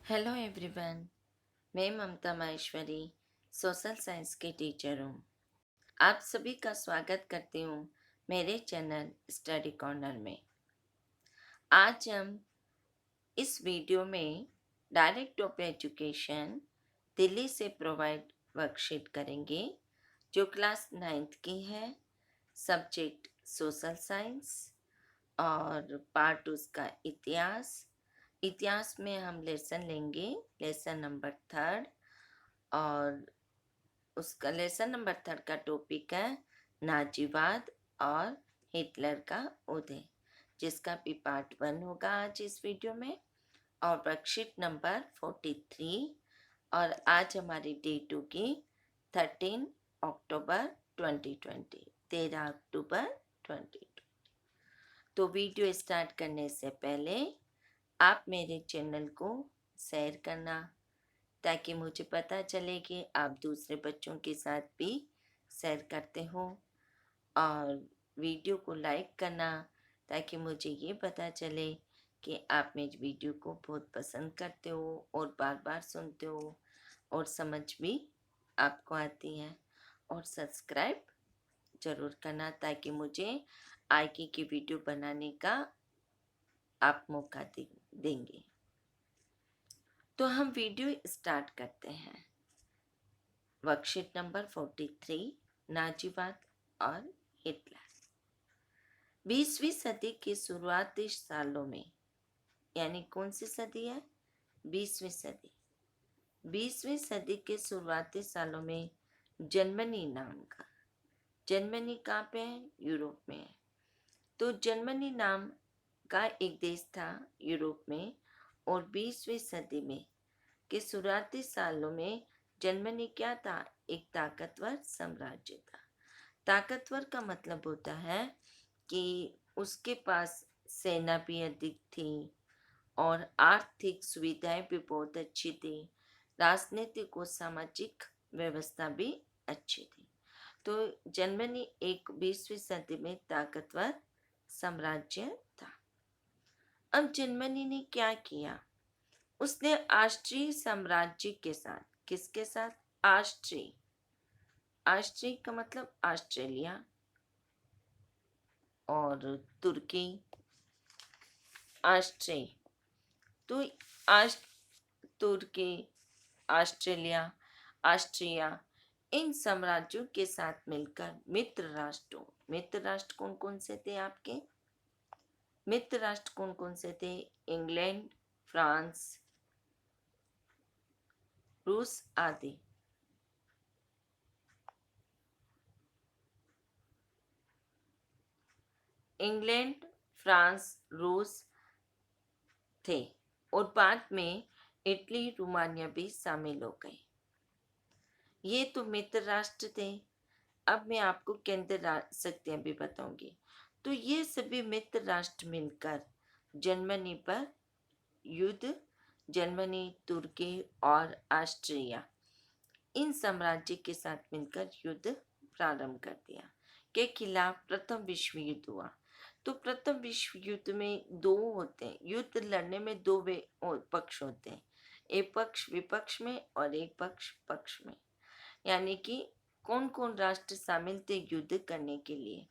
Hello everyone. मैं ममता Maheshwari social science की teacher हूँ। आप सभी का स्वागत करती हूँ मेरे चैनल स्टडी कॉर्नर में। आज हम इस वीडियो में डायरेक्ट ऑफ एजुकेशन दिल्ली से प्रोवाइड वर्कशीट करेंगे जो क्लास 9th की है। सब्जेक्ट सोशल साइंस और पार्ट उसका इतिहास। इतिहास में हम लेसन लेंगे, लेसन नंबर 3 और उसका लेसन नंबर 3 का टॉपिक है नाजीवाद और हिटलर का उदय, जिसका भी पार्ट 1 होगा आज इस वीडियो में। और वर्कशीट नंबर 43 और आज हमारी डे 2 की 13 अक्टूबर 2020, 13 अक्टूबर 2020। तो वीडियो स्टार्ट करने से पहले आप मेरे चैनल को शेयर करना ताकि मुझे पता चले कि आप दूसरे बच्चों के साथ भी शेयर करते हो, और वीडियो को लाइक करना ताकि मुझे ये पता चले कि आप मेरी वीडियो को बहुत पसंद करते हो और बार बार सुनते हो और समझ भी आपको आती है। और सब्सक्राइब ज़रूर करना ताकि मुझे आगे की वीडियो बनाने का आप मौका देंगे। तो हम वीडियो स्टार्ट करते हैं। वर्कशीट नंबर 43, नाजीवाद और हिटलर। 20वीं सदी के शुरुआती सालों में, यानी कौन सी सदी है? 20वीं सदी। 20वीं सदी के शुरुआती सालों में जर्मनी नाम का, जर्मनी कहाँ पे है? यूरोप में है। तो जर्मनी नाम का एक देश था यूरोप में, और 20वीं सदी में के शुरुआती सालों में जर्मनी क्या था? एक ताकतवर साम्राज्य था। ताकतवर का मतलब होता है कि उसके पास सेना भी अधिक थी और आर्थिक सुविधाएं भी बहुत अच्छी थी, राजनीतिक और सामाजिक व्यवस्था भी अच्छी थी। तो जर्मनी एक 20वीं सदी में ताकतवर साम्राज्य था। अब जर्मनी ने क्या किया? उसने ऑस्ट्री साम्राज्य के साथ, किसके साथ? ऑस्ट्री। ऑस्ट्री का मतलब ऑस्ट्रेलिया और तुर्की, ऑस्ट्री। तो तुर्की, ऑस्ट्रेलिया, ऑस्ट्रिया, इन साम्राज्यों के साथ मिलकर मित्र राष्ट्र कौन कौन से थे आपके? मित्र राष्ट्र कौन कौन से थे? इंग्लैंड, फ्रांस, रूस आदि। इंग्लैंड, फ्रांस, रूस थे, और बाद में इटली, रोमानिया भी शामिल हो गए। ये तो मित्र राष्ट्र थे। अब मैं आपको केंद्र शक्तियां भी बताऊंगी। तो ये सभी मित्र राष्ट्र मिलकर जर्मनी पर युद्ध, जर्मनी, तुर्की और ऑस्ट्रिया, इन साम्राज्य के साथ मिलकर युद्ध प्रारंभ कर दिया के खिलाफ प्रथम विश्व युद्ध हुआ। तो प्रथम विश्व युद्ध में दो होते हैं, युद्ध लड़ने में दो पक्ष होते हैं, एक पक्ष विपक्ष में और एक पक्ष पक्ष में। यानी कि कौन कौन राष्ट्र शामिल थे युद्ध करने के लिए?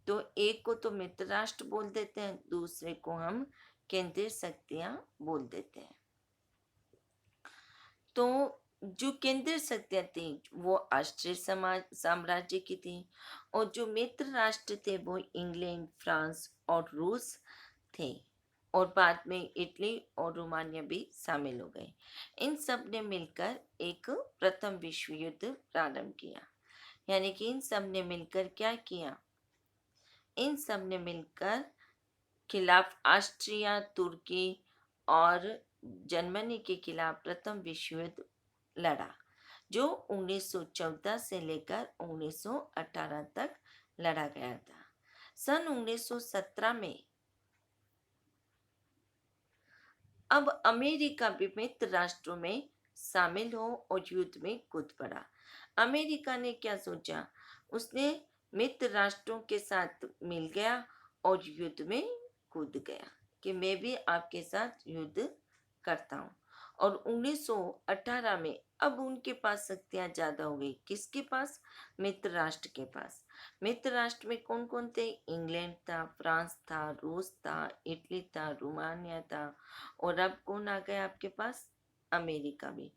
तो एक को तो मित्र राष्ट्र बोल देते हैं, दूसरे को हम केंद्रीय शक्तियां बोल देते हैं। तो जो केंद्रीय शक्तियां थी वो ऑस्ट्रिया साम्राज्य की थी, और जो मित्र राष्ट्र थे वो इंग्लैंड, फ्रांस और रूस थे, और बाद में इटली और रोमानिया भी शामिल हो गए। इन सब ने मिलकर एक प्रथम विश्व युद्ध प्रारंभ किया। यानी कि इन सब ने मिलकर क्या किया? इन सब ने मिलकर खिलाफ ऑस्ट्रिया, तुर्की और जर्मनी के खिलाफ प्रथम विश्व युद्ध लड़ा, जो 1914 से लेकर 1918 तक लड़ा गया था। सन 1917 में अब अमेरिका भी मित्र राष्ट्रों में शामिल हो और युद्ध में कूद पड़ा। अमेरिका ने क्या सोचा? उसने मित्र राष्ट्रों के साथ मिल गया और युद्ध में कूद गया कि मैं भी आपके साथ युद्ध करता हूँ। और 1918 में अब उनके पास शक्तियां ज्यादा हो गई। किसके पास? मित्र राष्ट्र के पास। मित्र राष्ट्र में कौन कौन थे? इंग्लैंड था, फ्रांस था, रूस था, इटली था, रोमानिया था, और अब कौन आ गया आपके पास? अमेरिका भी।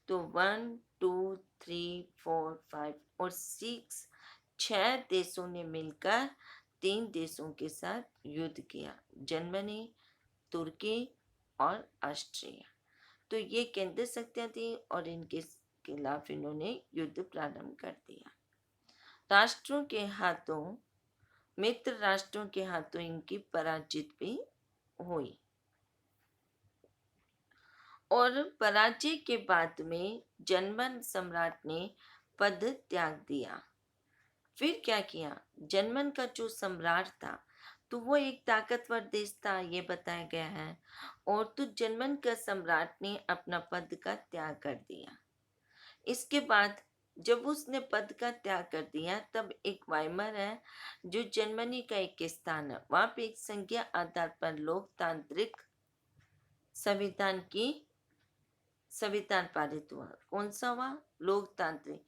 तो 1 2 3 4 5 और 6, 6 देशों ने मिलकर 3 देशों के साथ युद्ध किया, जर्मनी, तुर्की और ऑस्ट्रिया। तो ये केंद्र शक्तियां थी और इनके खिलाफ इन्होंने युद्ध प्रारंभ कर दिया। राष्ट्रों के हाथों, मित्र राष्ट्रों के हाथों इनकी पराजित भी हुई, और पराजय के बाद में जर्मन सम्राट ने पद त्याग दिया। फिर क्या किया? जर्मन का जो सम्राट था तो वो एक ताकतवर देश था, ये बताया गया है, और तो जर्मन का सम्राट ने अपना पद का त्याग कर दिया। इसके बाद जब उसने पद का त्याग कर दिया तब एक वाइमर है जो जर्मनी का एक स्थान है, वहां पे एक संख्या आधार पर लोकतांत्रिक संविधान की संविधान पारित हुआ। कौन सा हुआ? लोकतांत्रिक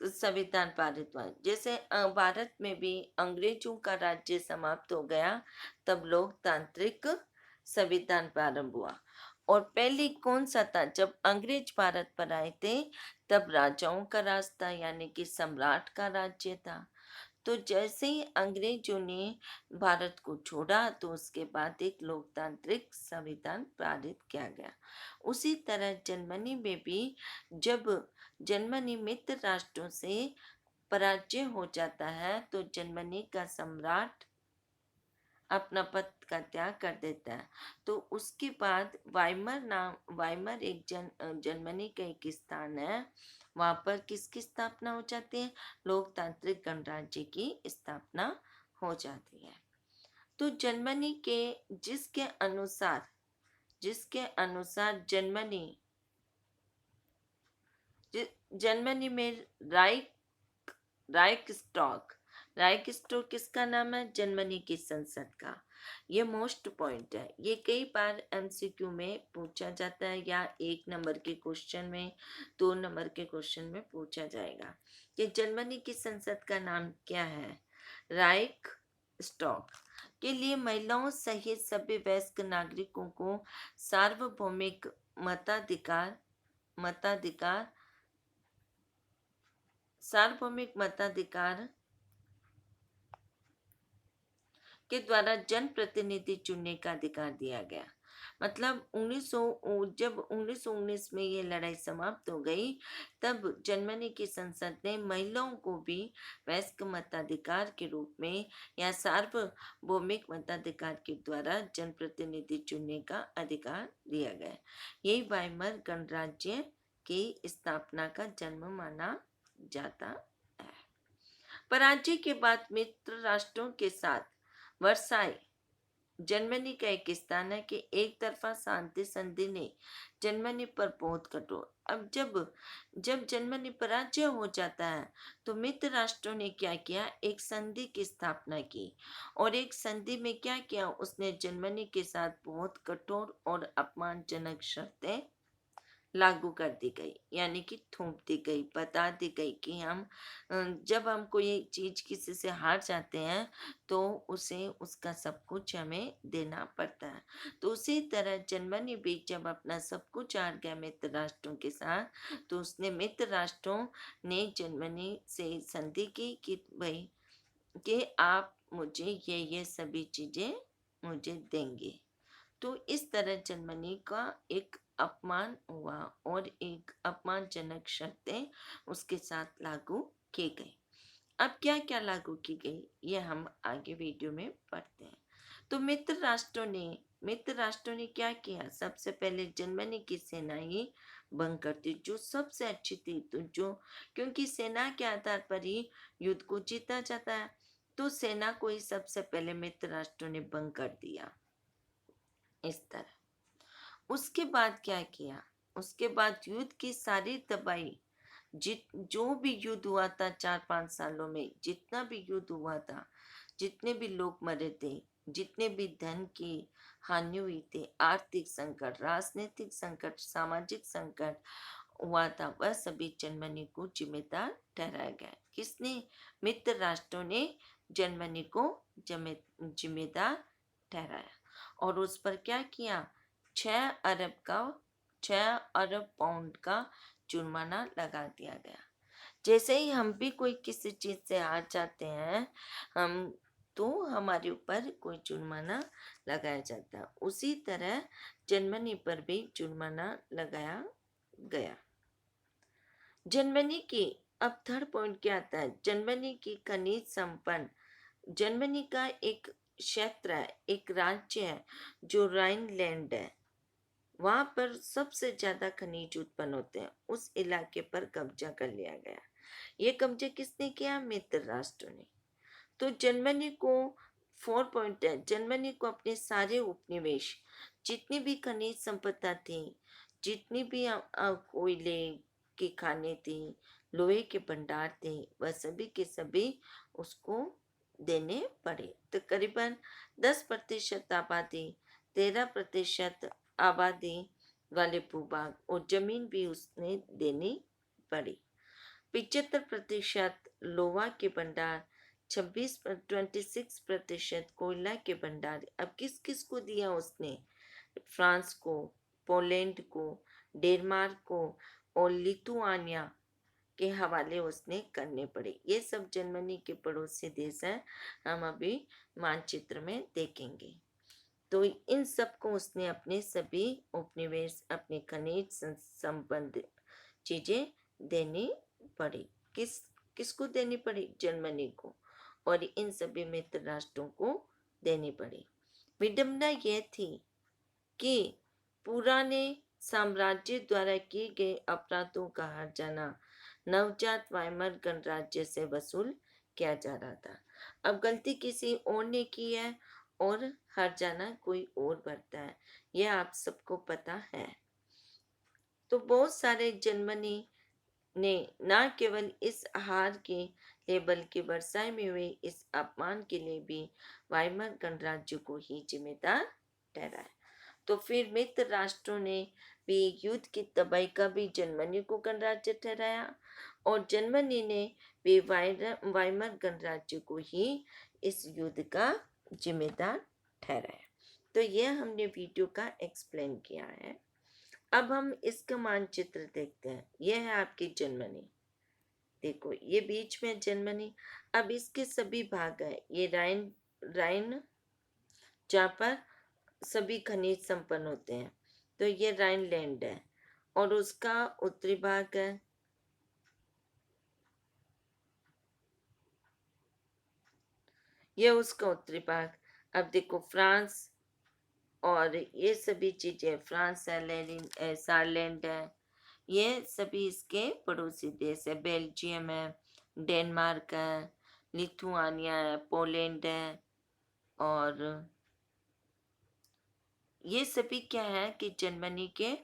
संविधान पारित हुआ। जैसे भारत में भी अंग्रेजों का राज्य समाप्त हो गया तब लोकतांत्रिक संविधान प्रारंभ हुआ। और पहले कौन सा था? जब अंग्रेज भारत पर आए थे तब राजाओं का राज था, यानी कि सम्राट का राज्य था। तो जैसे ही अंग्रेजों ने भारत को छोड़ा तो उसके बाद एक लोकतांत्रिक संविधान पारित किया गया। उसी तरह जर्मनी में भी जब जर्मनी मित्र राष्ट्रों से पराजय हो जाता है तो जर्मनी का सम्राट अपना पद का त्याग कर देता है। तो उसके बाद वाइमर एक जर्मनी का एक स्थान है, वहां पर किसकी स्थापना हो जाती है? लोकतांत्रिक गणराज्य की स्थापना हो जाती है। तो जर्मनी के जिसके अनुसार जर्मनी में राइक स्टॉक किसका नाम है? जर्मनी की संसद का। ये मोस्ट पॉइंट है, ये कई बार एमसीक्यू में पूछा जाता है, या 1 नंबर के क्वेश्चन में, 2 नंबर के क्वेश्चन में पूछा जाएगा कि जर्मनी की संसद का नाम क्या है? राइक स्टॉक। के लिए महिलाओं सहित सभी वयस्क नागरिकों को सार्वभौमिक मताधिकार मताधिकार सार्वभौमिक मताधिकार के द्वारा जन प्रतिनिधि चुनने का अधिकार दिया गया। मतलब 1900 जब 1919 में ये लड़ाई समाप्त हो गई तब जर्मनी की संसद ने महिलाओं को भी वयस्क मताधिकार के रूप में या सार्वभौमिक मताधिकार के द्वारा जनप्रतिनिधि चुनने का अधिकार दिया गया। यही वाइमर गणराज्य की स्थापना का जन्म माना जाता है। पराजय के बाद मित्र राष्ट्रों के साथ वर्साई जर्मनी का एक स्थान है कि एक तरफा शांति संधि ने जर्मनी पर बहुत कठोर। अब जब जब जर्मनी पराजय हो जाता है तो मित्र राष्ट्रों ने क्या किया? एक संधि की स्थापना की, और एक संधि में क्या किया? उसने जर्मनी के साथ बहुत कठोर और अपमानजनक शर्तें लागू कर दी गई, यानी कि थोप दी गई, बता दी गई कि जब हम कोई चीज किसी से हार जाते हैं तो उसे उसका सब कुछ हमें देना पड़ता है। तो उसी तरह जर्मनी भी जब अपना सब कुछ हार गया मित्र राष्ट्रों के साथ तो उसने मित्र राष्ट्रों ने जर्मनी से संधि की कि भाई कि आप मुझे ये सभी चीजें मुझे देंगे। तो इस तरह जर्मनी का एक अपमान हुआ और एक अपमानजनक शर्तें उसके साथ लागू की गई। अब क्या क्या लागू की गई ये हम आगे वीडियो में पढ़ते हैं। तो मित्र राष्ट्रों ने क्या किया? सबसे पहले जर्मनी की सेना ही भंग करती जो सबसे अच्छी थी, तो जो क्योंकि सेना के आधार पर ही युद्ध को जीता जाता है, तो सेना को ही सबसे पहले मित्र राष्ट्रों ने भंग कर दिया। इस तरह उसके बाद क्या किया? उसके बाद युद्ध की सारी तबाही, जो भी युद्ध हुआ था 4-5 सालों में, जितना भी युद्ध हुआ था, जितने भी लोग मरे थे, जितने भी धन की हानि हुई थी, आर्थिक संकट, राजनीतिक संकट, सामाजिक संकट हुआ था, वह सभी जर्मनी को जिम्मेदार ठहराया गया। किसने? मित्र राष्ट्रों ने जर्मनी को जिम्मेदार ठहराया और उस पर क्या किया? 6 अरब का 6 अरब पाउंड का जुर्माना लगा दिया गया। जैसे ही हम भी कोई किसी चीज से हार जाते हैं, हम तो हमारे ऊपर कोई जुर्माना लगाया जाता है, उसी तरह जर्मनी पर भी जुर्माना लगाया गया। जर्मनी की, अब थर्ड पॉइंट क्या आता है? जर्मनी की खनिज संपन्न, जर्मनी का एक क्षेत्र है, एक राज्य है जो राइनलैंड है, वहां पर सबसे ज्यादा खनिज उत्पन्न होते हैं, उस इलाके पर कब्जा कर लिया गया। ये कब्जा किसने किया? मित्र राष्ट्र ने। तो जर्मनी को 4 पॉइंट है, जर्मनी को अपने सारे उपनिवेश, जितनी भी खनिज संपदा थी, जितनी भी कोयले की खानें थी, लोहे के भंडार थे, वह सभी के सभी उसको देने पड़े। तो करीबन 10% आबादी, 13% आबादी वाले भूभाग और जमीन भी उसने देनी पड़ी। 75% लोहा के भंडार, 26% कोयला के भंडार। अब किस किस को दिया उसने? फ्रांस को, पोलैंड को, डेनमार्क को और लिथुआनिया के हवाले उसने करने पड़े। ये सब जर्मनी के पड़ोसी देश हैं, हम अभी मानचित्र में देखेंगे। तो इन सबको उसने अपने सभी उपनिवेश, अपने खनिज संबंधित चीजें देनी पड़ी। किसको देनी पड़ी? जर्मनी को, और इन सभी मित्र राष्ट्रों को देनी पड़ी। विडंबना यह थी कि पुराने साम्राज्य द्वारा किए गए अपराधों का हर्जाना नवजात वाइमर गणराज्य से वसूल किया जा रहा था। अब गलती किसी और ने की है और हर्जाना कोई और भरता है, यह आप सबको पता है। तो बहुत सारे जर्मनी ने न केवल इस हार के लिए बल्कि वर्साई में हुए इस अपमान के लिए भी वाइमर गणराज्य को ही जिम्मेदार ठहराया। तो फिर मित्र राष्ट्रों ने भी युद्ध की तबाही का भी जर्मनी को गणराज्य ठहराया और जर्मनी ने भी वाइमर गणराज्य को ही इस युद्ध का जिम्मेदार ठहराया। तो यह हमने वीडियो का एक्सप्लेन किया है। अब हम इसका मानचित्र देखते हैं। यह है आपकी जर्मनी, देखो ये बीच में जर्मनी। अब इसके सभी भाग है, ये राइन राइन जहाँ पर सभी खनिज संपन्न होते हैं, तो ये राइनलैंड है और उसका उत्तरी भाग है, ये उसका उत्तरी भाग। अब देखो फ्रांस और ये सभी चीजें, फ्रांस है, सारलैंड है, ये सभी इसके पड़ोसी देश है। बेल्जियम है, डेनमार्क है, लिथुआनिया है, पोलैंड है, और ये सभी क्या है कि जर्मनी के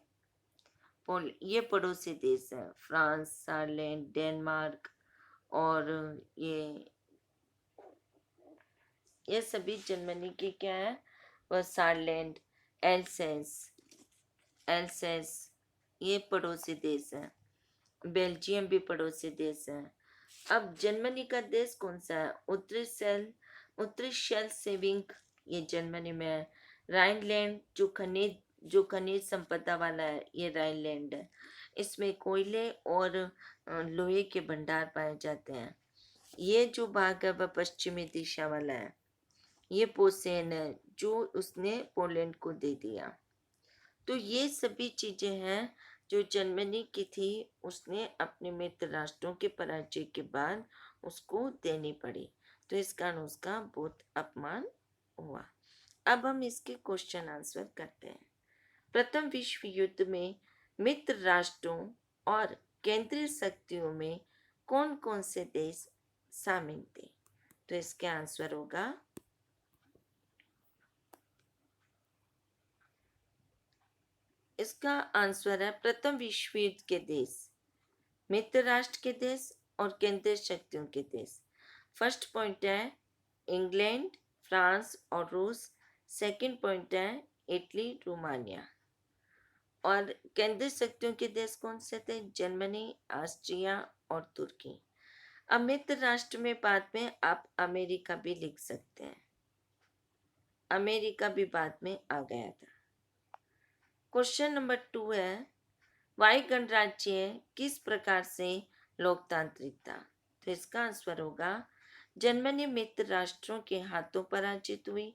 ये पड़ोसी देश है। फ्रांस, सारलैंड, डेनमार्क और ये ये सभी जर्मनी के क्या है? वह सारलैंड, एल्सेस एल्सेस ये पड़ोसी देश है। बेल्जियम भी पड़ोसी देश है। अब जर्मनी का देश कौन सा है? उत्तरी शेल सेविंग, ये जर्मनी में है। राइनलैंड जो खनिज संपदा वाला है, ये राइनलैंड है। इसमें कोयले और लोहे के भंडार पाए जाते हैं। ये जो भाग है वह पश्चिमी दिशा वाला है। ये पोसेन है जो उसने पोलैंड को दे दिया। तो ये सभी चीजें हैं जो जर्मनी की थी, उसने अपने मित्र राष्ट्रों के पराजय के बाद उसको देनी पड़ी। तो इस कारण उसका बहुत अपमान हुआ। अब हम इसके क्वेश्चन आंसर करते हैं। प्रथम विश्व युद्ध में मित्र राष्ट्रों और केंद्रीय शक्तियों में कौन कौन से देश शामिल थे? तो इसका आंसर होगा, इसका आंसर है प्रथम विश्व युद्ध के देश, मित्र राष्ट्र के देश और केंद्रीय शक्तियों के देश। फर्स्ट पॉइंट है इंग्लैंड, फ्रांस और रूस सेकंड पॉइंट है इटली, रोमानिया। और केंद्रीय शक्तियों के देश कौन से थे? जर्मनी, ऑस्ट्रिया और तुर्की। अब मित्र राष्ट्र में बाद में आप अमेरिका भी लिख सकते हैं, अमेरिका भी बाद में आ गया था। क्वेश्चन नंबर 2 है, वायु गणराज्य किस प्रकार से लोकतांत्रिक था? तो इसका आंसर होगा, जर्मनी मित्र राष्ट्रों के हाथों पराजित हुई।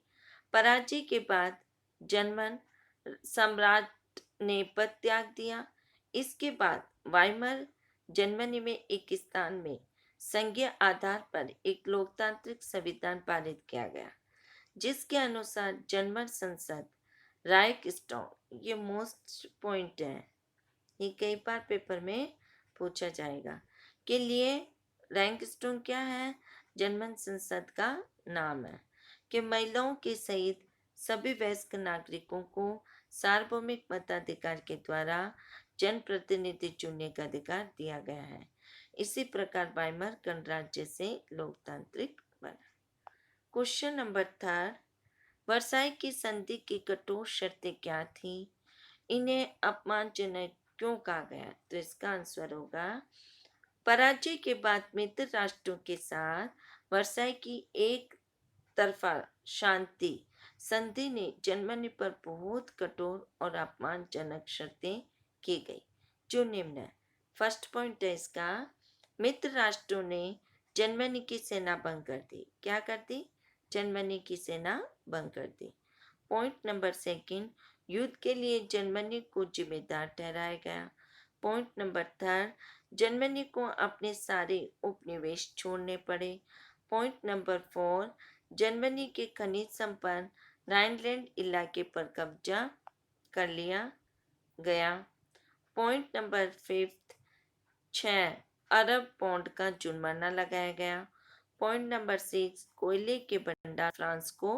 पराजय के बाद जर्मन सम्राट ने पद त्याग दिया। इसके बाद वाइमर जर्मनी में एक स्थान में संघीय आधार पर एक लोकतांत्रिक संविधान पारित किया गया, जिसके अनुसार जर्मन संसद राइक्सटैग, ये मोस्ट पॉइंट है, ये कई बार पेपर में पूछा जाएगा, के लिए रैंकस्टोन क्या है? जर्मन संसद का नाम है। कि महिलाओं के सहित सभी वयस्क नागरिकों को सार्वभौमिक मताधिकार के द्वारा जनप्रतिनिधि चुनने का अधिकार दिया गया है। इसी प्रकार वाइमर गणराज्य से लोकतांत्रिक बना। क्वेश्चन नंबर 3, वर्साई की संधि की कठोर शर्तें क्या थी? इन्हें अपमानजनक क्यों कहा गया? तो इसका आंसर होगा, पराजय के बाद मित्र राष्ट्रों के साथ वर्साई की एक तरफा शांति संधि ने जर्मनी पर बहुत कठोर और अपमानजनक शर्तें की गई, जो निम्न है। फर्स्ट पॉइंट है इसका, मित्र राष्ट्रों ने जर्मनी की सेना भंग कर दी। क्या कर दी? जर्मनी की सेना भंग कर दी। पॉइंट नंबर सेकंड, युद्ध के लिए जर्मनी को जिम्मेदार ठहराया गया। पॉइंट नंबर थर्ड, जर्मनी को अपने सारे उपनिवेश छोड़ने पड़े। पॉइंट नंबर 4, जर्मनी के खनिज संपन्न राइनलैंड इलाके पर कब्जा कर लिया गया। पॉइंट नंबर 5, 6 अरब पाउंड का जुर्माना लगाया गया। पॉइंट नंबर 6, कोयले के भंडार फ्रांस को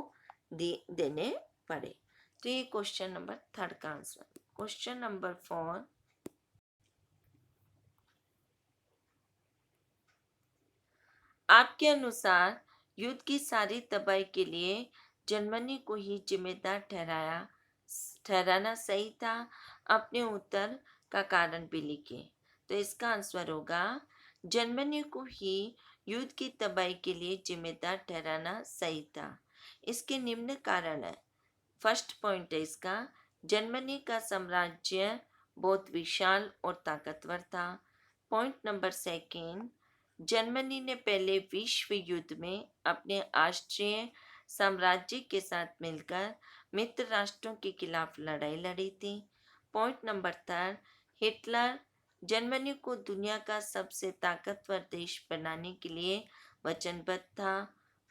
देने पड़े। तो ये क्वेश्चन नंबर 3 का आंसर। क्वेश्चन नंबर 4, आपके अनुसार युद्ध की सारी तबाही के लिए जर्मनी को ही जिम्मेदार ठहराना सही था? अपने उत्तर का कारण भी लिखिए। तो इसका आंसर होगा, जर्मनी को ही युद्ध की तबाही के लिए जिम्मेदार ठहराना सही था। इसके निम्न कारण है। फर्स्ट पॉइंट है इसका, जर्मनी का साम्राज्य बहुत विशाल और ताकतवर था। पॉइंट नंबर सेकंड, जर्मनी ने पहले विश्व युद्ध में अपने ऑस्ट्रिय साम्राज्य के साथ मिलकर मित्र राष्ट्रों के खिलाफ लड़ाई लड़ी थी। Point number third, Hitler Germany को दुनिया का सबसे ताकतवर देश बनाने के लिए वचनबद्ध था।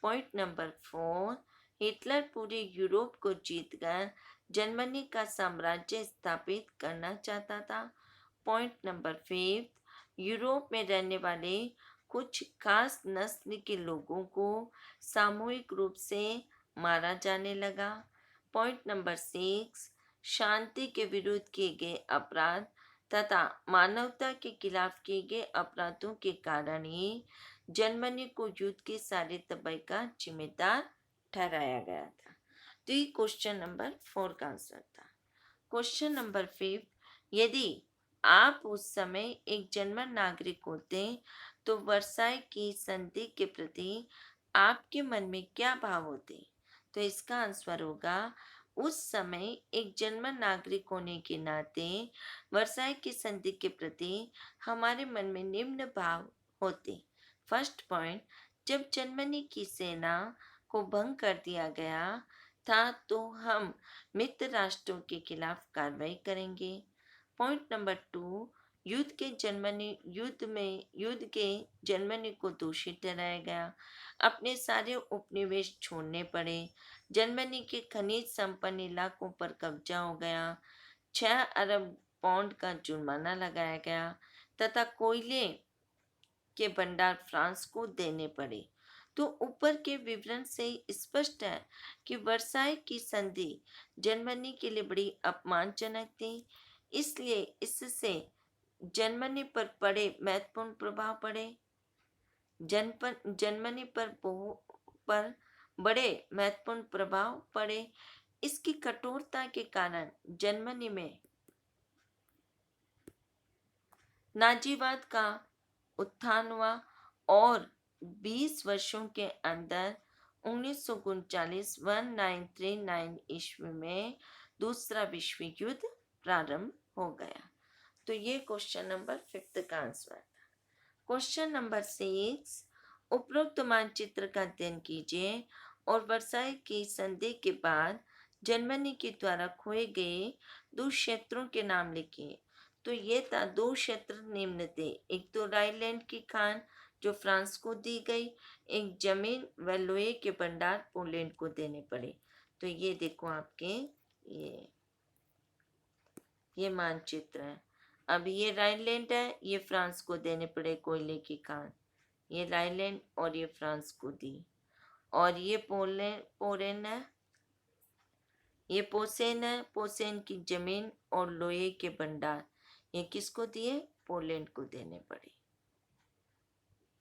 पॉइंट नंबर 4, हिटलर पूरे यूरोप को जीतकर जर्मनी का साम्राज्य स्थापित करना चाहता था। पॉइंट नंबर 5, यूरोप में रहने वाले कुछ खास नस्ल के लोगों को सामूहिक रूप से मारा जाने लगा। पॉइंट नंबर 6, शांति के विरुद्ध किए गए अपराध तथा मानवता के खिलाफ किए गए अपराधों के कारण ही जर्मनी को युद्ध की सारी तबाही का जिम्मेदार ठहराया गया था। तो ये क्वेश्चन नंबर 4 का आंसर था। क्वेश्चन नंबर 5, यदि आप उस समय एक जर्मन नागरिक होते तो वर्साई की संधि के प्रति आपके मन में क्या भाव होते? तो इसका आंसर होगा, उस समय एक जर्मन नागरिक होने के नाते वर्साई की संधि के प्रति हमारे मन में निम्न भाव होते। फर्स्ट पॉइंट, जब जर्मनी की सेना को भंग कर दिया गया था तो हम मित्र राष्ट्रों के खिलाफ कार्रवाई करेंगे। पॉइंट नंबर 2, युद्ध के जर्मनी को दोषी ठहराया गया। अपने सारे उपनिवेश छोड़ने पड़े। जर्मनी के खनिज संपन्न इलाकों पर कब्जा हो गया। 6 अरब पाउंड का जुर्माना लगाया गया तथा कोयले के भंडार फ्रांस को देने पड़े। तो ऊपर के विवरण से स्पष्ट है कि वर्साई की संधि जर्मनी के लिए बड़ी अपमानजनक थी। इसलिए इससे जर्मनी पर महत्वपूर्ण प्रभाव पड़े। जर्मनी पर बड़े महत्वपूर्ण प्रभाव पड़े। इसकी कठोरता के कारण जर्मनी में नाजीवाद का उत्थान हुआ और 20 वर्षों के अंदर 1939 ईस्वी में दूसरा विश्व युद्ध प्रारंभ हो गया। तो ये क्वेश्चन नंबर 5 का आंसर। क्वेश्चन नंबर 6, उपरोक्त मानचित्र का अध्ययन कीजिए और वर्साई की संधि के बाद जर्मनी के द्वारा खोए गए दो क्षेत्रों के नाम लिखिए। तो ये था दो क्षेत्र निम्न थे, एक तो राइनलैंड की खान जो फ्रांस को दी गई, एक जमीन व लोहे के भंडार पोलैंड को देने पड़े। तो ये देखो आपके ये मानचित्र है। अब ये राइनलैंड है, ये फ्रांस को देने पड़े कोयले की खान, ये राइनलैंड और ये फ्रांस को दी। और ये पोरेन है, ये पोसेन है, पोसेन की जमीन और लोहे के भंडार ये किसको दिए? पोलैंड को देने पड़े।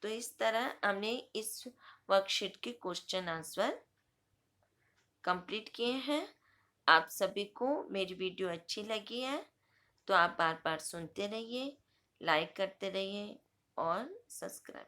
तो इस तरह हमने इस वर्कशीट के क्वेश्चन आंसर कंप्लीट किए हैं। आप सभी को मेरी वीडियो अच्छी लगी है तो आप बार बार सुनते रहिए, लाइक करते रहिए और सब्सक्राइब